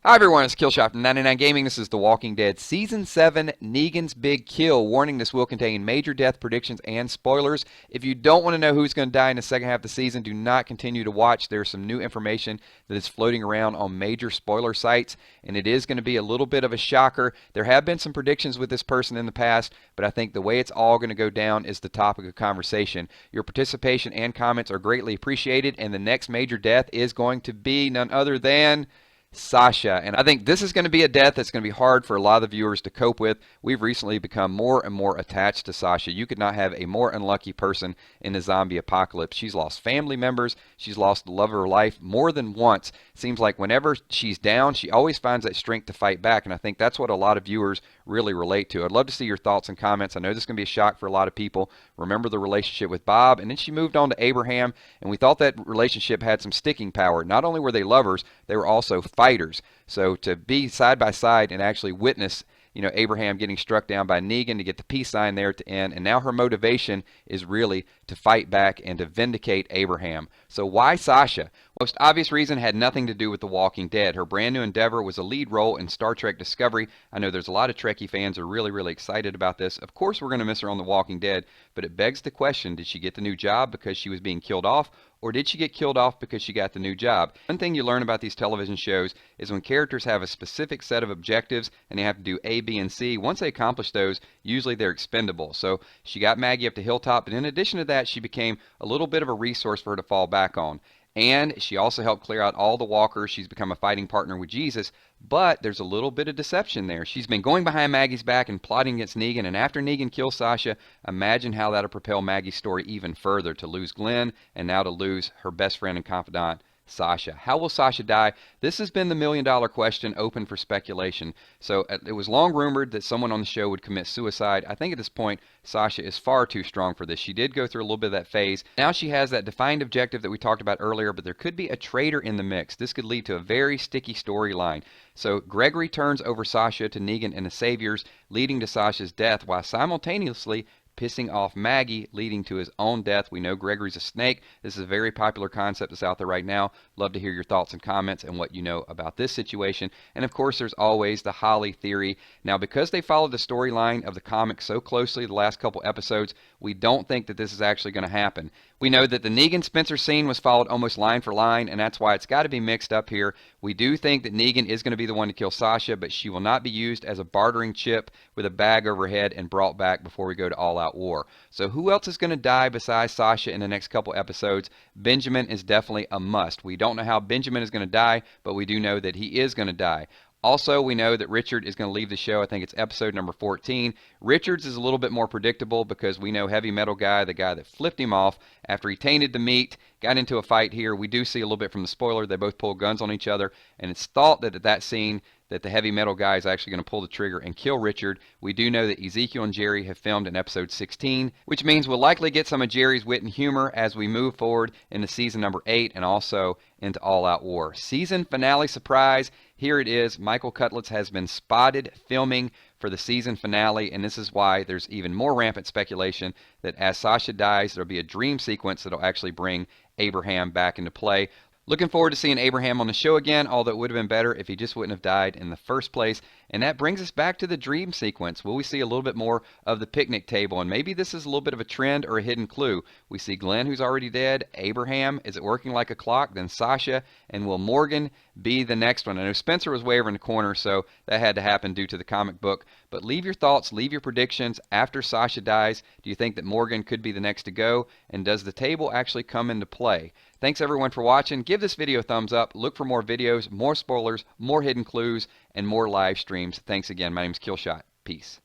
Hi everyone, it's Killshot from 99 Gaming. This is The Walking Dead Season 7, Negan's Big Kill. Warning, this will contain major death predictions and spoilers. If you don't want to know who's going to die in the second half of the season, do not continue to watch. There's some new information that is floating around on major spoiler sites, and it is going to be a little bit of a shocker. There have been some predictions with this person in the past, but I think the way it's all going to go down is the topic of conversation. Your participation and comments are greatly appreciated, and the next major death is going to be none other than Sasha. And I think this is going to be a death that's going to be hard for a lot of the viewers to cope with. We've recently become more and more attached to Sasha. You could not have a more unlucky person in the zombie apocalypse. She's lost family members. She's lost the love of her life more than once. Seems like whenever she's down, she always finds that strength to fight back. And I think that's what a lot of viewers really relate to. I'd love to see your thoughts and comments. I know this is going to be a shock for a lot of people. Remember the relationship with Bob, and then she moved on to Abraham, and we thought that relationship had some sticking power. Not only were they lovers, they were also fighters. So to be side by side and actually witness, Abraham getting struck down by Negan to get the peace sign there at the end, and now her motivation is really to fight back and to vindicate Abraham. So why Sasha? Most obvious reason had nothing to do with The Walking Dead. Her brand new endeavor was a lead role in Star Trek Discovery. I know there's a lot of Trekkie fans who are really excited about this. Of course we're going to miss her on The Walking Dead, but it begs the question, did she get the new job because she was being killed off, or did she get killed off because she got the new job? One thing you learn about these television shows is when characters have a specific set of objectives and they have to do A, B, and C, once they accomplish those, usually they're expendable. So she got Maggie up to Hilltop, but in addition to that, she became a little bit of a resource for her to fall back on. And she also helped clear out all the walkers. She's become a fighting partner with Jesus, but there's a little bit of deception there. She's been going behind Maggie's back and plotting against Negan, and after Negan kills Sasha, imagine how that'll propel Maggie's story even further, to lose Glenn and now to lose her best friend and confidant, Sasha. How will Sasha die? This has been the million-dollar question, open for speculation. So it was long rumored that someone on the show would commit suicide. I think at this point, Sasha is far too strong for this. She did go through a little bit of that phase. Now she has that defined objective that we talked about earlier, but there could be a traitor in the mix. This could lead to a very sticky storyline. So Gregory turns over Sasha to Negan and the Saviors, leading to Sasha's death, while simultaneously pissing off Maggie, leading to his own death. We know Gregory's a snake. This is a very popular concept that's out there right now. Love to hear your thoughts and comments and what you know about this situation. And of course, there's always the Holly theory. Now, because they followed the storyline of the comic so closely the last couple episodes, we don't think that this is actually going to happen. We know that the Negan Spencer scene was followed almost line for line, and that's why it's got to be mixed up here. We do think that Negan is going to be the one to kill Sasha, but she will not be used as a bartering chip with a bag over her head and brought back before we go to all-out war. So who else is going to die besides Sasha in the next couple episodes? Benjamin is definitely a must. We don't know how Benjamin is going to die, but we do know that he is going to die. Also, we know that Richard is going to leave the show. I think it's episode number 14. Richards is a little bit more predictable because we know Heavy Metal Guy, the guy that flipped him off after he tainted the meat, got into a fight here. We do see a little bit from the spoiler. They both pull guns on each other, and it's thought that at that scene that the Heavy Metal Guy is actually going to pull the trigger and kill Richard. We do know that Ezekiel and Jerry have filmed in episode 16, which means we'll likely get some of Jerry's wit and humor as we move forward into season number 8 and also into All Out War. Season finale surprise. Here it is. Michael Cutlitz has been spotted filming for the season finale, and this is why there's even more rampant speculation that as Sasha dies, there'll be a dream sequence that'll actually bring Abraham back into play. Looking forward to seeing Abraham on the show again, although it would have been better if he just wouldn't have died in the first place. And that brings us back to the dream sequence. Will we see a little bit more of the picnic table? And maybe this is a little bit of a trend or a hidden clue. We see Glenn, who's already dead. Abraham, is it working like a clock? Then Sasha, and will Morgan be the next one? I know Spencer was way over in the corner, so that had to happen due to the comic book. But leave your thoughts, leave your predictions. After Sasha dies, do you think that Morgan could be the next to go? And does the table actually come into play? Thanks everyone for watching. Give this video a thumbs up. Look for more videos, more spoilers, more hidden clues, and more live streams. Thanks again. My name is Killshot. Peace.